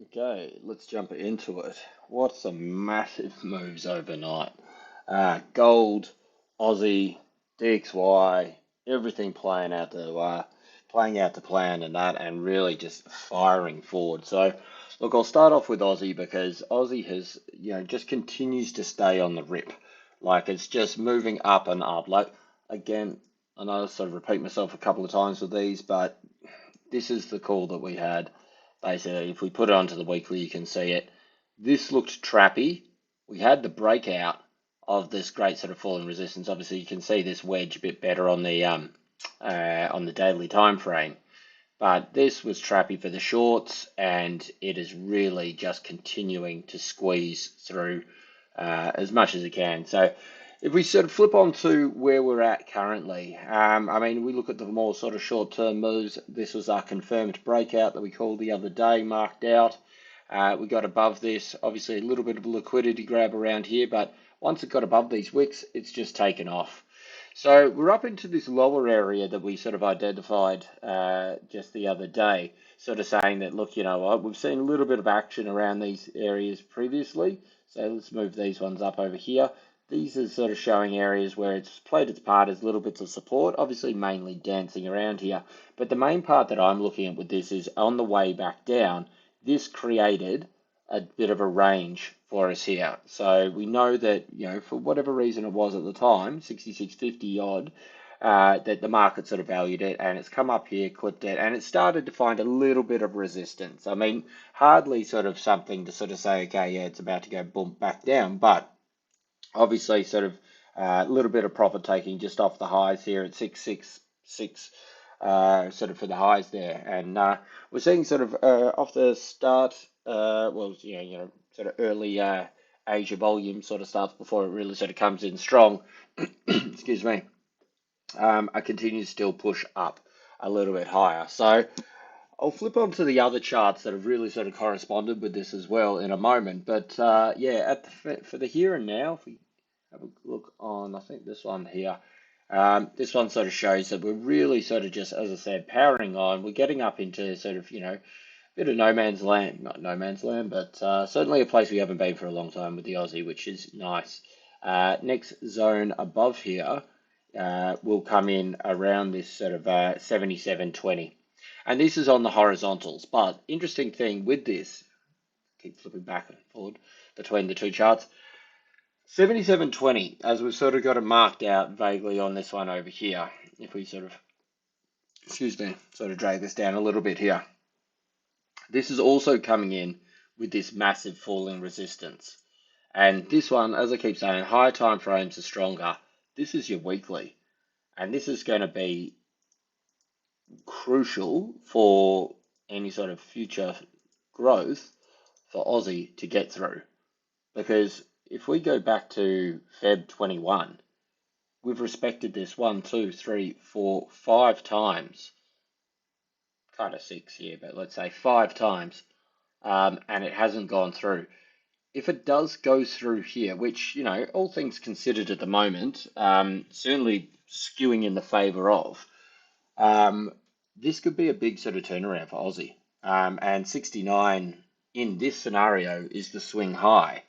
Okay, let's jump into it. What some massive moves overnight. Gold, Aussie, DXY, everything playing out to plan and that, and really just firing forward. So, look, I'll start off with Aussie because Aussie has, just continues to stay on the rip. Like it's just moving up and up. Like again, I know I sort of repeat myself a couple of times with these, but this is the call that we had. Basically, if we put it onto the weekly, you can see it. This looked trappy. We had the breakout of this great sort of falling resistance. Obviously, you can see this wedge a bit better on the daily time frame. But this was trappy for the shorts, and it is really just continuing to squeeze through as much as it can. So if we sort of flip on to where we're at currently, I mean, we look at the more sort of short-term moves. This was our confirmed breakout that we called the other day, marked out. We got above this, obviously a little bit of a liquidity grab around here, but once it got above these wicks, it's just taken off. So we're up into this lower area that we sort of identified just the other day, sort of saying that, look, you know what, we've seen a little bit of action around these areas previously. So let's move these ones up over here. These are sort of showing areas where it's played its part as little bits of support, obviously mainly dancing around here. But the main part that I'm looking at with this is on the way back down, this created a bit of a range for us here. So we know that, for whatever reason it was at the time, 66.50 odd, that the market sort of valued it and it's come up here, clipped it, and it started to find a little bit of resistance. I mean, hardly sort of something to sort of say, okay, yeah, it's about to go boom back down, but obviously sort of a little bit of profit taking just off the highs here at 666 sort of for the highs there. And we're seeing sort of off the start, well, sort of early Asia volume sort of stuff before it really sort of comes in strong. Excuse me. I continue to still push up a little bit higher. So I'll flip on to the other charts that have really sort of corresponded with this as well in a moment. But yeah, for the here and now, if we have a look on, I think this one here, this one sort of shows that we're really sort of just, as I said, powering on. We're getting up into sort of, bit of no man's land, not no man's land, but certainly a place we haven't been for a long time with the Aussie, which is nice. Next zone above here will come in around this sort of 77.20. And this is on the horizontals. But interesting thing with this, keep flipping back and forward between the two charts, 77.20, as we've sort of got it marked out vaguely on this one over here. If we sort of, excuse me, sort of drag this down a little bit here. This is also coming in with this massive falling resistance. And this one, as I keep saying, higher time frames are stronger. This is your weekly. And this is going to be crucial for any sort of future growth for Aussie to get through. Because if we go back to Feb 21, we've respected this 1, 2, 3, 4, 5 times. Kind of 6 here, but let's say 5 times. And it hasn't gone through. If it does go through here, which, all things considered at the moment, certainly skewing in the favour of, this could be a big sort of turnaround for Aussie. And 69 in this scenario is the swing high.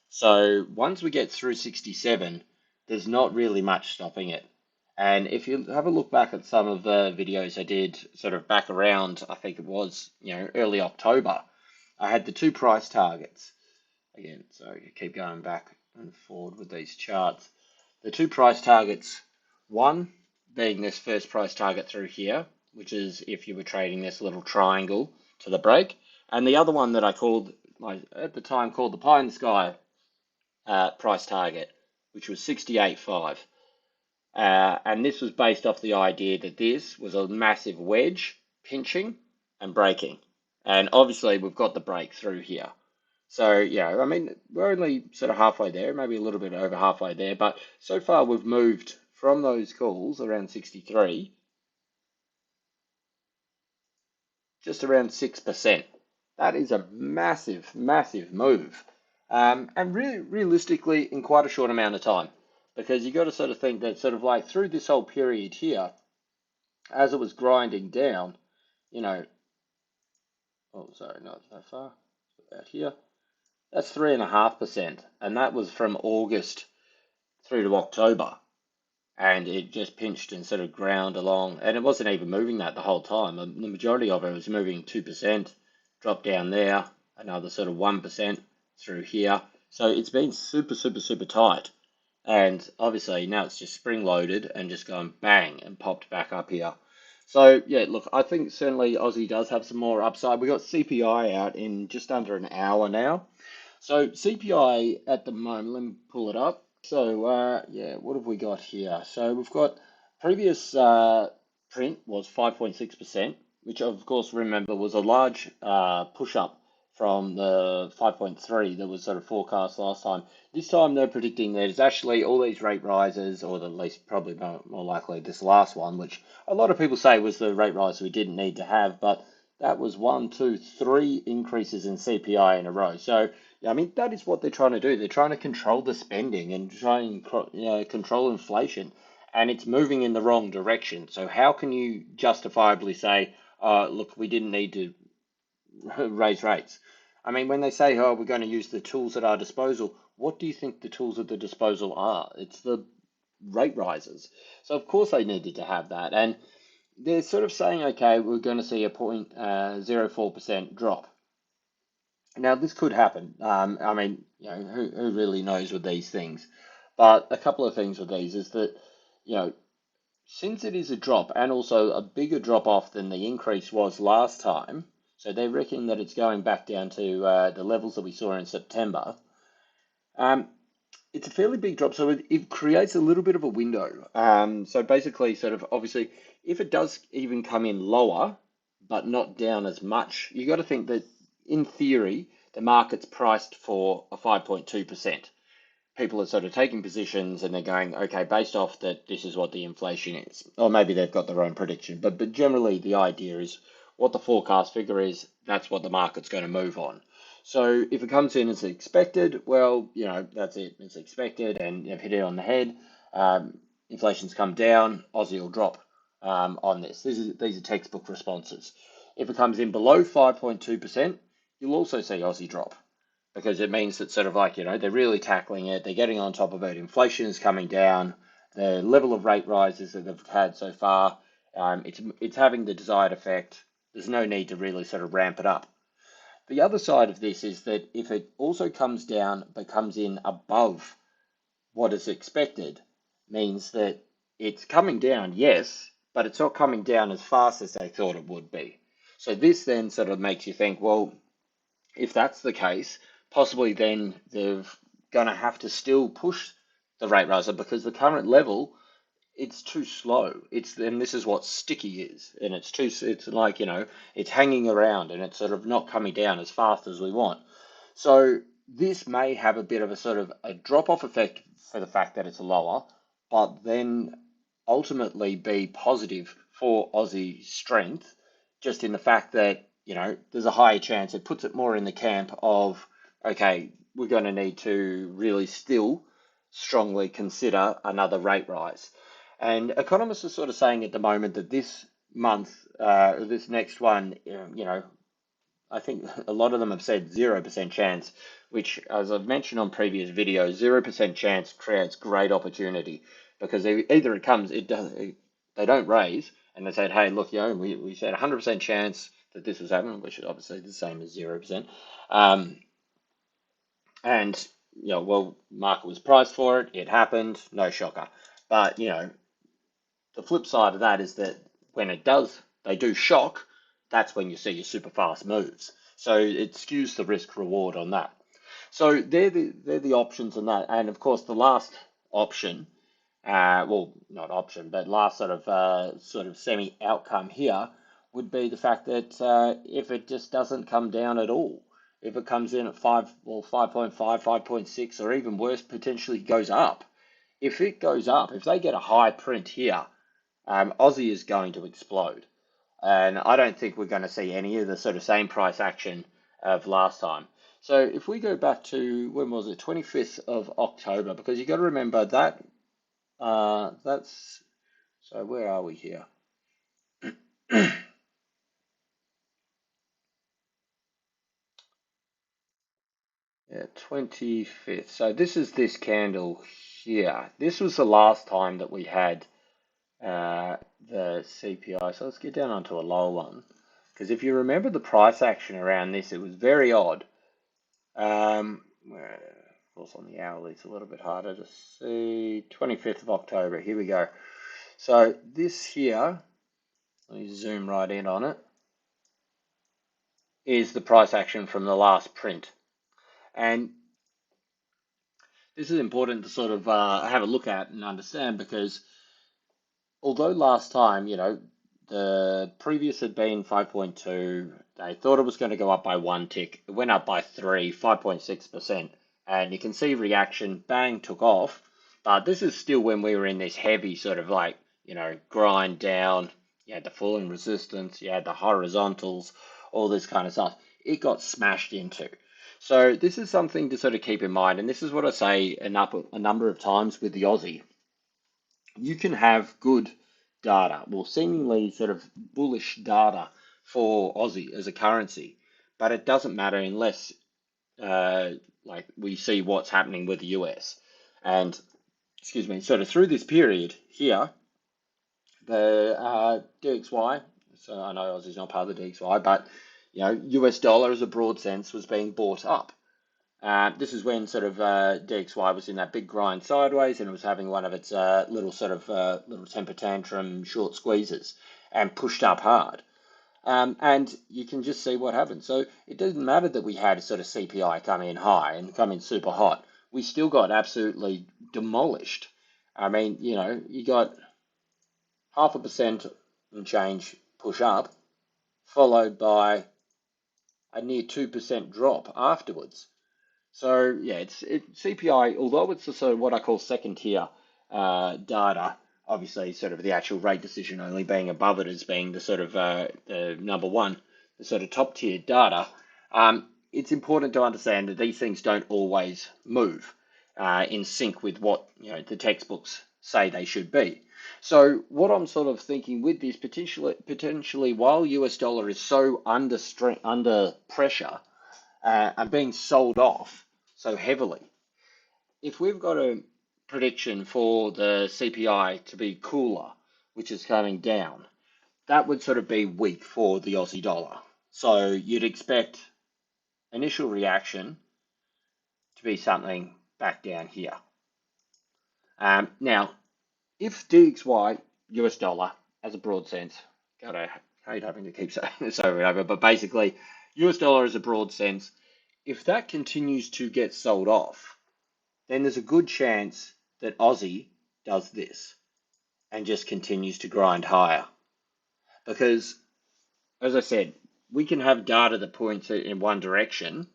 So once we get through 67, there's not really much stopping it. And if you have a look back at some of the videos I did sort of back around, I think it was, early October, I had the two price targets. Again, so you keep going back and forward with these charts. The two price targets, one being this first price target through here, which is if you were trading this little triangle to the break, and the other one that I called, at the time called the pie in the sky price target, which was 68.5. And this was based off the idea that this was a massive wedge, pinching and breaking. And obviously we've got the break through here. So, yeah, I mean, we're only sort of halfway there, maybe a little bit over halfway there, but so far we've moved from those calls around 63, just around 6%. That is a massive, massive move. And really, realistically, in quite a short amount of time, because you got to sort of think that sort of like through this whole period here, as it was grinding down, oh, sorry, not that far. out here, that's 3.5%, and that was from August through to October, and it just pinched and sort of ground along, and it wasn't even moving that the whole time. The majority of it was moving 2%, dropped down there, another sort of 1% through here. So it's been super, super, super tight. And obviously now it's just spring loaded and just gone bang and popped back up here. So yeah, look, I think certainly Aussie does have some more upside. We got CPI out in just under an hour now. So CPI at the moment, let me pull it up. So yeah, what have we got here? So we've got previous print was 5.6%, which of course remember was a large push up from the 5.3 that was sort of forecast last time. This time they're predicting that it's actually all these rate rises, or at least probably more likely this last one, which a lot of people say was the rate rise we didn't need to have, but that was 1, 2, 3 increases in CPI in a row. So yeah, I mean, that is what they're trying to do. They're trying to control the spending and try and control inflation, and it's moving in the wrong direction. So how can you justifiably say, look, we didn't need to raise rates? I mean, when they say, oh, we're going to use the tools at our disposal, what do you think the tools at the disposal are? It's the rate rises. So of course they needed to have that, and they're sort of saying, okay, we're going to see a 0.04% drop. Now, this could happen. I mean, who really knows with these things? But a couple of things with these is that, you know, since it is a drop and also a bigger drop off than the increase was last time, so they reckon that it's going back down to the levels that we saw in September. It's a fairly big drop, so it creates a little bit of a window. So basically, sort of obviously, if it does even come in lower, but not down as much, you got to think that in theory, the market's priced for a 5.2%. People are sort of taking positions and they're going, okay, based off that, this is what the inflation is. Or maybe they've got their own prediction, but generally the idea is what the forecast figure is, that's what the market's going to move on. So if it comes in as expected, well, that's it. It's expected, and you've hit it on the head. Inflation's come down, Aussie will drop on this. These are textbook responses. If it comes in below 5.2%, you'll also see Aussie drop, because it means that sort of like, they're really tackling it, they're getting on top of it, inflation is coming down, the level of rate rises that they've had so far, it's having the desired effect. There's no need to really sort of ramp it up. The other side of this is that if it also comes down but comes in above what is expected, means that it's coming down, yes, but it's not coming down as fast as they thought it would be. So this then sort of makes you think, well, if that's the case, possibly then they're going to have to still push the rate riser, because the current level, it's too slow. And this is what sticky is, and it's like, it's hanging around and it's sort of not coming down as fast as we want. So this may have a bit of a sort of a drop-off effect for the fact that it's lower, but then ultimately be positive for Aussie strength, just in the fact that, there's a higher chance. It puts it more in the camp of, okay, we're going to need to really still strongly consider another rate rise. And economists are sort of saying at the moment that this month, this next one, I think a lot of them have said 0% chance, which, as I've mentioned on previous videos, 0% chance creates great opportunity, because either it comes, they don't raise, and they said, hey, look, we said 100% chance that this was happening, which is obviously the same as 0%. And, well, market was priced for it, it happened, no shocker. But, the flip side of that is that when they do shock, that's when you see your super fast moves. So it skews the risk reward on that. So they're the options on that. And of course, the last option, well, not option, but last sort of semi outcome here would be the fact that if it just doesn't come down at all, if it comes in at 5.5, 5.6, or even worse, potentially goes up. If it goes up, if they get a high print here, Aussie is going to explode. And I don't think we're going to see any of the sort of same price action of last time. So if we go back to, when was it, 25th of October, because you've got to remember that, so where are we here? Yeah, 25th. So this is this candle here. This was the last time that we had the CPI. So let's get down onto a low one. Because if you remember the price action around this, it was very odd. Of course, on the hourly, it's a little bit harder to see. 25th of October. Here we go. So this here, let me zoom right in on it, is the price action from the last print. And this is important to sort of have a look at and understand because although last time, the previous had been 5.2, they thought it was going to go up by one tick. It went up by 5.6%. And you can see reaction, bang, took off. But this is still when we were in this heavy sort of like, grind down. You had the falling resistance, you had the horizontals, all this kind of stuff. It got smashed into. So this is something to sort of keep in mind. And this is what I say a number of times with the Aussie. You can have good data, well, seemingly sort of bullish data for Aussie as a currency, but it doesn't matter unless like we see what's happening with the US. And excuse me, sort of through this period here, the DXY, so I know Aussie's not part of the DXY, but US dollar as a broad sense was being bought up. This is when sort of DXY was in that big grind sideways and it was having one of its little temper tantrum short squeezes and pushed up hard. And you can just see what happened. So it doesn't matter that we had sort of CPI come in high and come in super hot. We still got absolutely demolished. I mean, you got 0.5% and change push up, followed by a near 2% drop afterwards. So yeah, CPI, although it's the sort of what I call second tier data, obviously sort of the actual rate decision only being above it as being the sort of the number one, the sort of top tier data. It's important to understand that these things don't always move in sync with what the textbooks say they should be. So what I'm sort of thinking with this potentially while US dollar is so under pressure and being sold off so heavily, if we've got a prediction for the CPI to be cooler, which is coming down, that would sort of be weak for the Aussie dollar. So you'd expect initial reaction to be something back down here. Now, if DXY US dollar as a broad sense, God, I hate having to keep saying this over and over, but basically US dollar as a broad sense, if that continues to get sold off, then there's a good chance that Aussie does this and just continues to grind higher. Because, as I said, we can have data that points in one direction,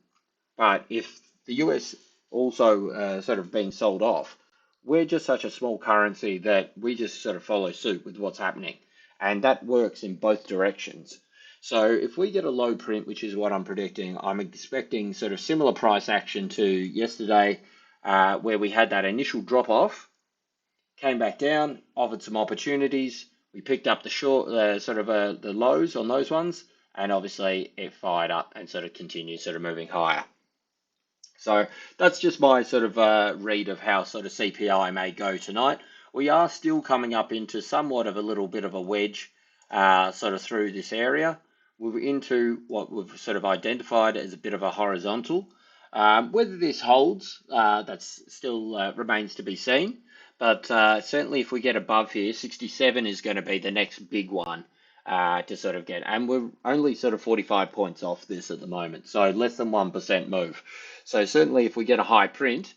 but if the US also sort of being sold off, we're just such a small currency that we just sort of follow suit with what's happening. And that works in both directions. So if we get a low print, which is what I'm predicting, I'm expecting sort of similar price action to yesterday, where we had that initial drop off, came back down, offered some opportunities. We picked up the short, the lows on those ones, and obviously it fired up and sort of continued sort of moving higher. So that's just my sort of read of how sort of CPI may go tonight. We are still coming up into somewhat of a little bit of a wedge sort of through this area. We're into what we've sort of identified as a bit of a horizontal. Whether this holds, that's still remains to be seen. But certainly if we get above here, 67 is going to be the next big one to sort of get. And we're only sort of 45 points off this at the moment. So less than 1% move. So certainly if we get a high print,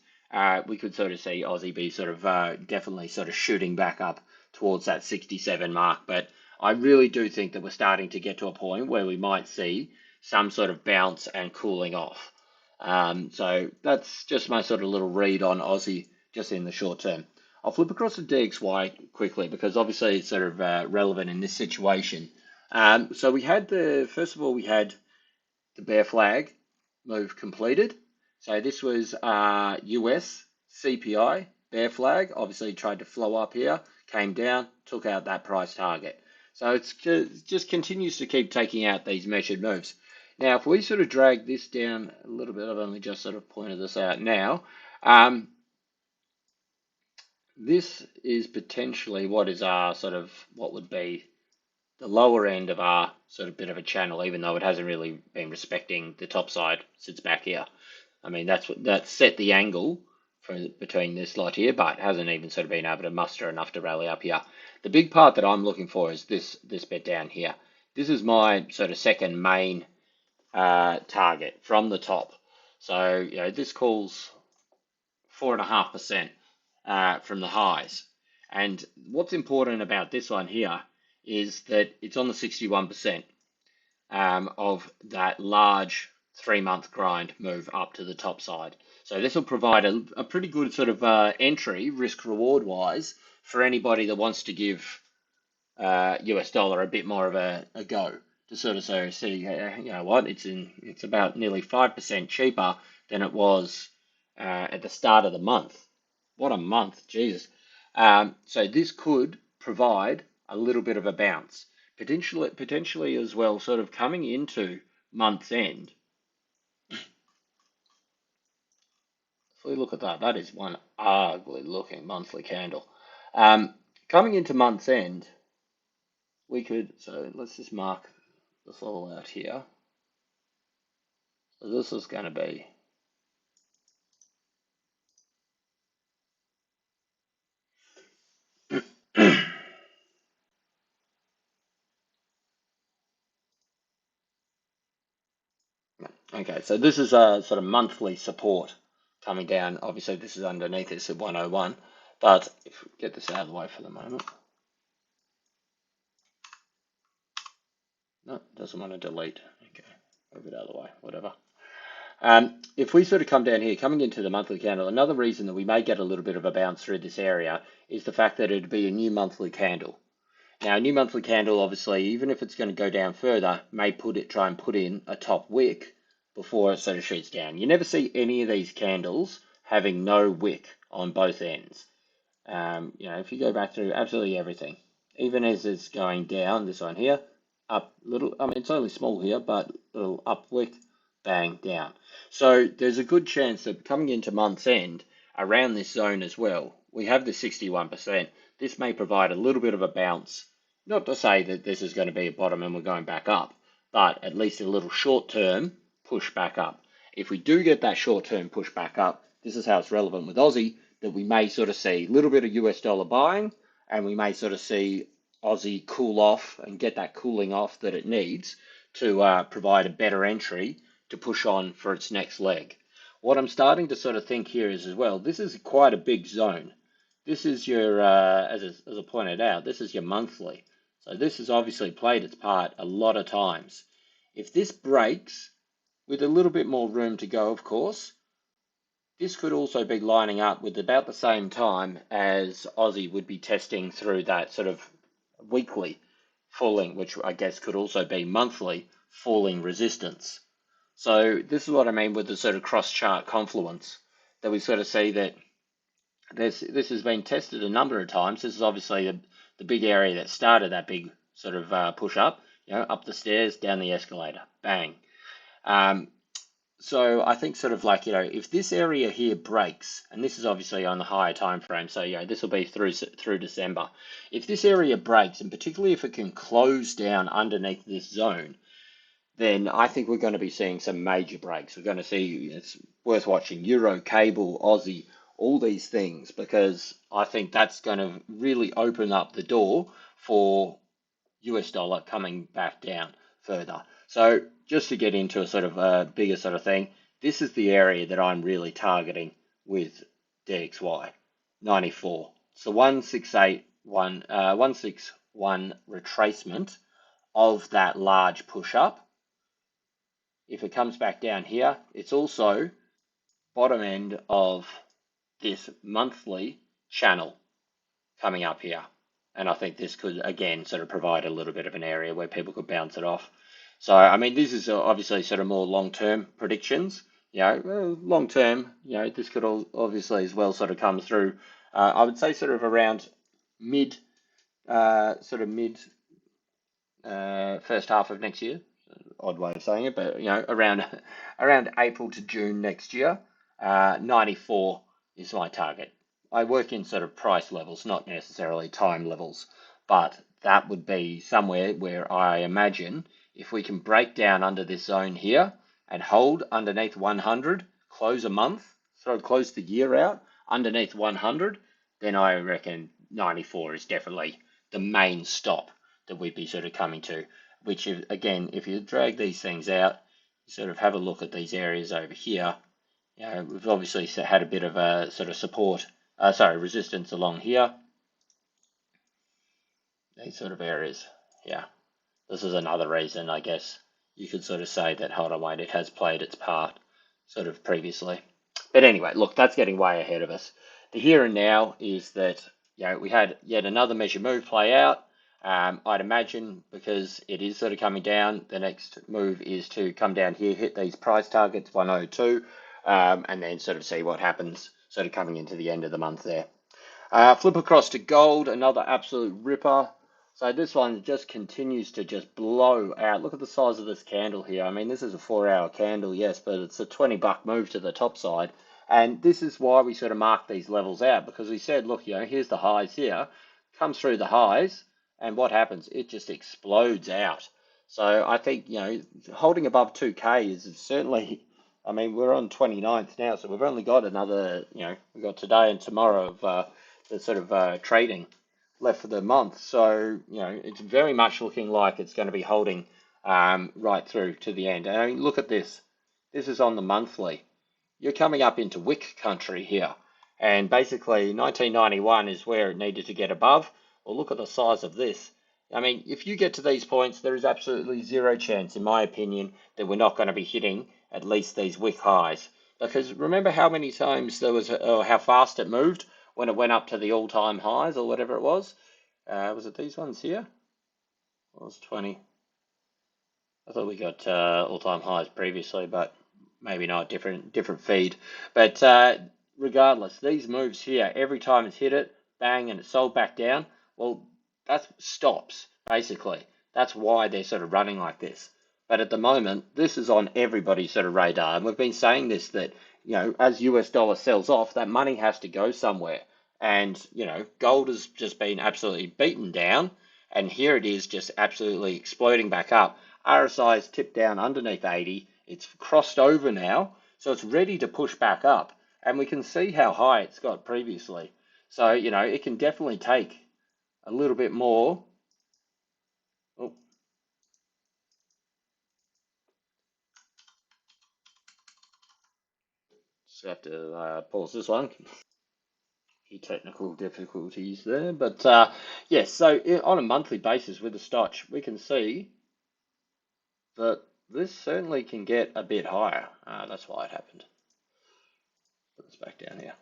we could sort of see Aussie be sort of definitely sort of shooting back up towards that 67 mark. But I really do think that we're starting to get to a point where we might see some sort of bounce and cooling off. So that's just my sort of little read on Aussie just in the short term. I'll flip across to DXY quickly because obviously it's sort of relevant in this situation. So we had first of all, we had the bear flag move completed. So this was US CPI bear flag, obviously tried to flow up here, came down, took out that price target. So it's just continues to keep taking out these measured moves. Now, if we sort of drag this down a little bit, I've only just sort of pointed this out now. This is potentially what is our sort of what would be the lower end of our sort of bit of a channel, even though it hasn't really been respecting the top side, sits back here. I mean, that's set the angle for between this lot here, but hasn't even sort of been able to muster enough to rally up here. The big part that I'm looking for is this bit down here. This is my sort of second main target from the top. So, you know, this calls 4.5% from the highs. And what's important about this one here is that it's on the 61% of that large 3-month grind move up to the top side. So this will provide a pretty good sort of entry, risk reward wise, for anybody that wants to give US dollar a bit more of a go to sort of see, you know what, it's about nearly 5% cheaper than it was at the start of the month. What a month, Jesus. So this could provide a little bit of a bounce, potentially as well, sort of coming into month's end. If we look at that, that is one ugly looking monthly candle. Coming into month's end, we could, so let's just mark this all out here. So this is going to be okay, so this is a sort of monthly support coming down. Obviously, this is underneath this at 101, but if we get this out of the way for the moment. No, doesn't want to delete. Okay, move it out of the way, whatever. If we sort of come down here, coming into the monthly candle, another reason that we may get a little bit of a bounce through this area is the fact that it'd be a new monthly candle. Now, a new monthly candle, obviously, even if it's going to go down further, may try and put in a top wick before it sort of shoots down. You never see any of these candles having no wick on both ends. You know, if you go back through absolutely everything, even as it's going down, this one here, up little, I mean, it's only small here, but little up wick, bang, down. So there's a good chance that coming into month's end, around this zone as well, we have the 61%. This may provide a little bit of a bounce. Not to say that this is going to be a bottom and we're going back up, but at least a little short-term push back up. If we do get that short-term push back up, this is how it's relevant with Aussie, that we may sort of see a little bit of US dollar buying, and we may sort of see Aussie cool off and get that cooling off that it needs to provide a better entry to push on for its next leg. What I'm starting to sort of think here is as well, this is quite a big zone. This is your, as I pointed out, this is your monthly. So this has obviously played its part a lot of times. If this breaks, with a little bit more room to go, of course, this could also be lining up with about the same time as Aussie would be testing through that sort of weekly falling, which I guess could also be monthly falling resistance. So this is what I mean with the sort of cross-chart confluence, that we sort of see that this has been tested a number of times. This is obviously the big area that started that big sort of push up, you know, up the stairs, down the escalator, bang. So I think sort of like, you know, if this area here breaks, and this is obviously on the higher time frame, so you know, this will be through December. If this area breaks, and particularly if it can close down underneath this zone, then I think we're going to be seeing some major breaks. We're going to see, it's worth watching Euro, Cable, Aussie, all these things, because I think that's going to really open up the door for US dollar coming back down further. So just to get into a sort of a bigger sort of thing, this is the area that I'm really targeting with DXY 94. It's the 161 retracement of that large push up. If it comes back down here, it's also bottom end of this monthly channel coming up here. And I think this could, again, sort of provide a little bit of an area where people could bounce it off. So, I mean, this is obviously sort of more long-term predictions. You know, long-term, you know, this could all obviously as well sort of come through, I would say sort of around mid first half of next year. odd way of saying it, but around April to June next year, 94 is my target. I work in sort of price levels, not necessarily time levels, but that would be somewhere where I imagine if we can break down under this zone here and hold underneath 100, close a month, so close the year out underneath 100, then I reckon 94 is definitely the main stop that we'd be sort of coming to, which again, if you drag these things out, sort of have a look at these areas over here, we've obviously had a bit of a sort of support, resistance along here, these sort of areas. Yeah, this is another reason, I guess, you could sort of say that, hold on, wait, it has played its part sort of previously. But anyway, look, that's getting way ahead of us. The here and now is that, we had yet another measure move play out. I'd imagine because it is sort of coming down, the next move is to come down here, hit these price targets, 102, and then sort of see what happens sort of coming into the end of the month there. Flip across to gold, another absolute ripper. So this one just continues to just blow out. Look at the size of this candle here. I mean, this is a 4-hour candle, yes, but it's a 20-buck move to the top side. And this is why we sort of mark these levels out, because we said, look, here's the highs here, comes through the highs, and what happens? It just explodes out. So I think, holding above 2K is certainly, I mean, we're on 29th now, so we've only got another, we've got today and tomorrow of the sort of trading left for the month. So, it's very much looking like it's going to be holding right through to the end. And I mean, look at this. This is on the monthly. You're coming up into wick country here. And basically, 1991 is where it needed to get above. Well, look at the size of this. I mean, if you get to these points, there is absolutely zero chance, in my opinion, that we're not going to be hitting at least these wick highs. Because remember how many times there was, or how fast it moved when it went up to the all-time highs or whatever it was. Was it these ones here? It was 20. I thought we got all-time highs previously, but maybe not, different feed. But regardless, these moves here, every time it's hit it, bang, and it's sold back down, well, that stops, basically. That's why they're sort of running like this. But at the moment, this is on everybody's sort of radar. And we've been saying this, that, as US dollar sells off, that money has to go somewhere. And, gold has just been absolutely beaten down. And here it is just absolutely exploding back up. RSI is tipped down underneath 80. It's crossed over now. So it's ready to push back up. And we can see how high it's got previously. So, it can definitely take a little bit more. Oh, just have to pause this one. Technical difficulties there, but yes, so on a monthly basis with the Stotch, we can see that this certainly can get a bit higher. That's why it happened. Put this back down here.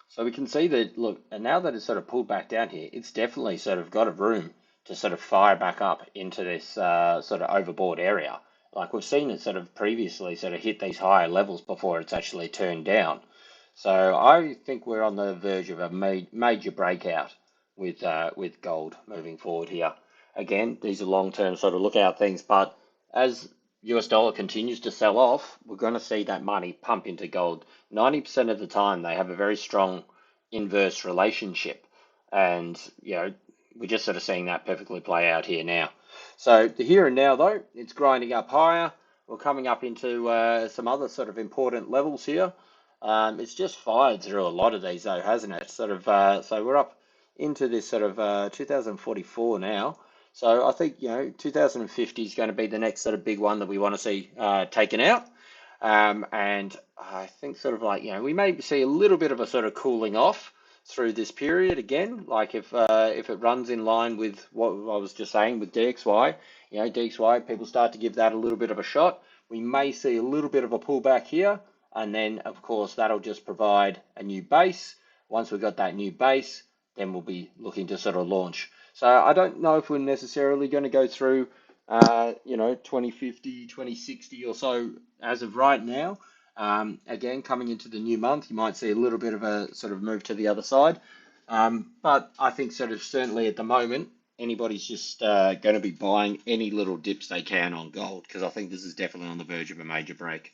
So we can see that, look, and now that it's sort of pulled back down here, it's definitely sort of got a room to sort of fire back up into this sort of overbought area. Like we've seen it sort of previously sort of hit these higher levels before it's actually turned down. So I think we're on the verge of a major breakout with gold moving forward here. Again, these are long-term sort of lookout things, but as US dollar continues to sell off, we're going to see that money pump into gold. 90% of the time, they have a very strong inverse relationship. And, we're just sort of seeing that perfectly play out here now. So the here and now, though, it's grinding up higher. We're coming up into some other sort of important levels here. It's just fired through a lot of these, though, hasn't it? Sort of. So we're up into this sort of 2044 now. So I think, 2050 is going to be the next sort of big one that we want to see taken out. And I think sort of like, we may see a little bit of a sort of cooling off through this period again. Like if it runs in line with what I was just saying with DXY, DXY, people start to give that a little bit of a shot. We may see a little bit of a pullback here. And then, of course, that'll just provide a new base. Once we've got that new base, then we'll be looking to sort of launch. So I don't know if we're necessarily going to go through, 2050, 2060 or so as of right now. Again, coming into the new month, you might see a little bit of a sort of move to the other side. But I think sort of certainly at the moment, anybody's just going to be buying any little dips they can on gold, because I think this is definitely on the verge of a major break.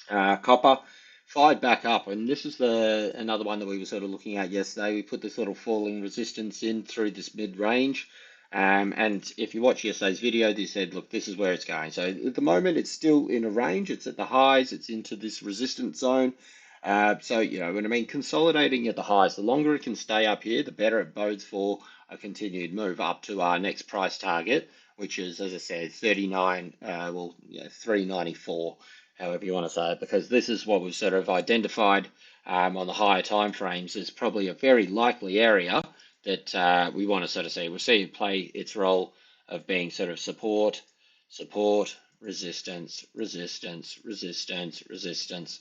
Copper fired back up, and this is another one that we were sort of looking at yesterday. We put this little falling resistance in through this mid-range, and if you watch yesterday's video, they said, look, this is where it's going. So at the moment, it's still in a range. It's at the highs. It's into this resistance zone. So, you know, when I mean consolidating at the highs, the longer it can stay up here, the better it bodes for a continued move up to our next price target, which is, as I said, 394, however you want to say it, because this is what we've sort of identified on the higher time frames as probably a very likely area that we want to sort of see. We'll see it play its role of being sort of support, resistance, resistance, resistance, resistance.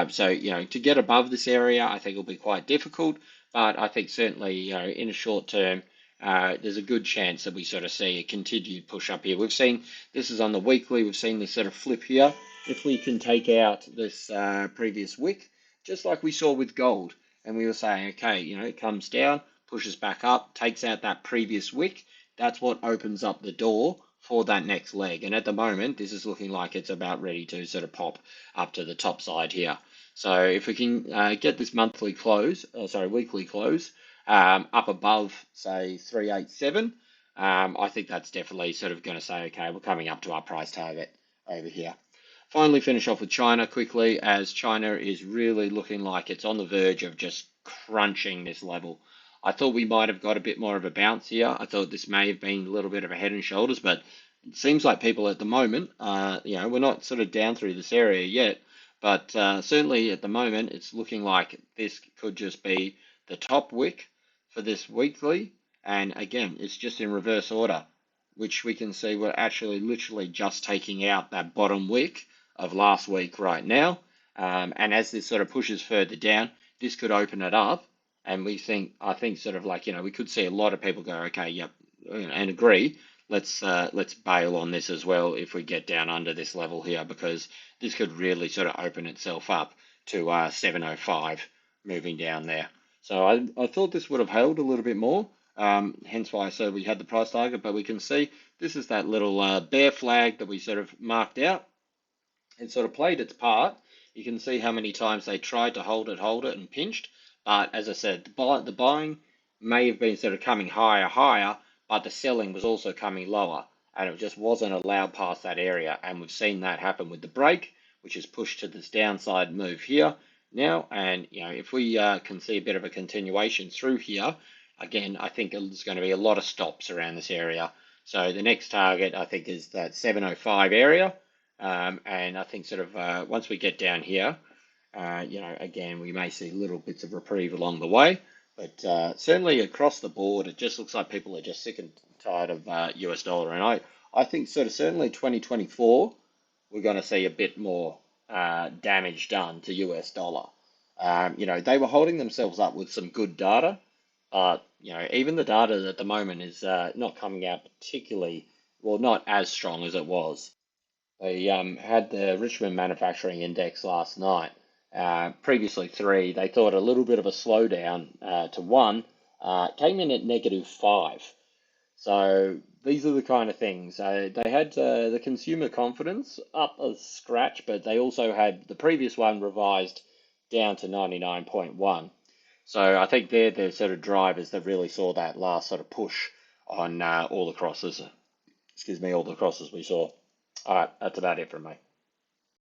So, you know, to get above this area, I think will be quite difficult, but I think certainly, you know, in a short term, there's a good chance that we sort of see a continued push up here. We've seen, this is on the weekly, we've seen this sort of flip here. If we can take out this previous wick, just like we saw with gold, and we were saying, okay, you know, it comes down, pushes back up, takes out that previous wick, that's what opens up the door for that next leg. And at the moment, this is looking like it's about ready to sort of pop up to the top side here. So if we can get this weekly close up above, say, 387, I think that's definitely sort of going to say, okay, we're coming up to our price target over here. Finally, finish off with China quickly, as China is really looking like it's on the verge of just crunching this level. I thought we might have got a bit more of a bounce here. I thought this may have been a little bit of a head and shoulders, but it seems like people at the moment, you know, we're not sort of down through this area yet, but certainly at the moment, it's looking like this could just be the top wick for this weekly. And again, it's just in reverse order, which we can see we're actually literally just taking out that bottom wick of last week right now. And as this sort of pushes further down, this could open it up. And I think sort of like, you know, we could see a lot of people go, okay, yep, and agree. Let's bail on this as well if we get down under this level here, because this could really sort of open itself up to 705 moving down there. So I thought this would have held a little bit more, hence why I said we had the price target, but we can see this is that little bear flag that we sort of marked out. It sort of played its part. You can see how many times they tried to hold it and pinched. But as I said, the buying may have been sort of coming higher, but the selling was also coming lower, and it just wasn't allowed past that area. And we've seen that happen with the break, which is pushed to this downside move here now. And you know, if we can see a bit of a continuation through here, again, I think there's going to be a lot of stops around this area. So the next target, I think, is that 705 area. And I think sort of once we get down here, you know, again, we may see little bits of reprieve along the way, but certainly across the board, it just looks like people are just sick and tired of US dollar. And I think sort of certainly 2024, we're going to see a bit more damage done to US dollar. You know, they were holding themselves up with some good data, but, you know, even the data at the moment is not coming out particularly, well, not as strong as it was. They had the Richmond Manufacturing Index last night. Previously 3, they thought a little bit of a slowdown to 1, came in at -5. So these are the kind of things. They had the consumer confidence up a scratch, but they also had the previous one revised down to 99.1. So I think they're the sort of drivers that really saw that last sort of push on all the crosses. Excuse me, all the crosses we saw. All right, that's about it from me.